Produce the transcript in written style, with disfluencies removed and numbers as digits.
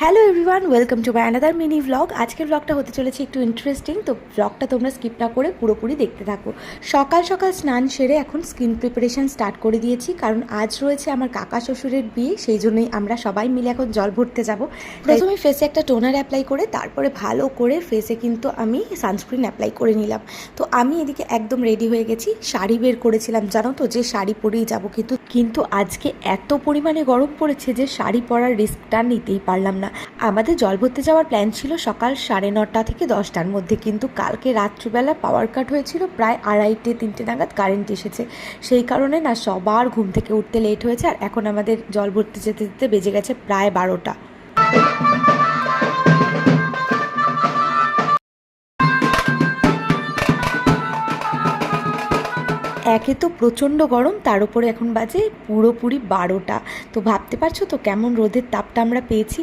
Hello everyone, welcome to my another mini vlog. আজকের ভ্লগটা হতে চলেছে একটু ইন্টারেস্টিং, তো ভ্লগটা তোমরা স্কিপ না করে পুরোপুরি দেখতে থাকো। সকাল সকাল স্নান সেরে এখন স্কিন প্রিপারেশন স্টার্ট করে দিয়েছি, কারণ আজ রয়েছে আমার কাকা শ্বশুরের বিয়ে, সেই জন্যই আমরা সবাই মিলে এখন জল ভরতে যাব। প্রথমে ফেসে একটা টোনার অ্যাপ্লাই করে তারপরে ভালো করে ফেসে কিন্তু আমি সানস্ক্রিন অ্যাপ্লাই করে নিলাম। তো আমি এদিকে একদম রেডি হয়ে গেছি, শাড়ি বের করেছিলাম, জানো তো, যে শাড়ি পরেই যাবো, কিন্তু আজকে এত পরিমাণে গরম পড়েছে যে শাড়ি পরার রিস্কটা নিতেই পারলাম না। আমাদের জল ভরতে যাওয়ার প্ল্যান ছিল সকাল 9:30 থেকে 10টার মধ্যে, কিন্তু কালকে রাত্রিবেলা পাওয়ার কাট হয়েছিল, প্রায় 2:30-3টে নাগাদ কারেন্ট এসেছে। সেই কারণে না সবার ঘুম থেকে উঠতে লেট হয়েছে, আর এখন আমাদের জল ভরতে যেতে যেতে বেজে গেছে প্রায় 12টা। একে তো প্রচণ্ড গরম, তার উপরে এখন বাজে পুরোপুরি 12টা। তো ভাবতে পারছো তো কেমন রোদের তাপটা আমরা পেয়েছি।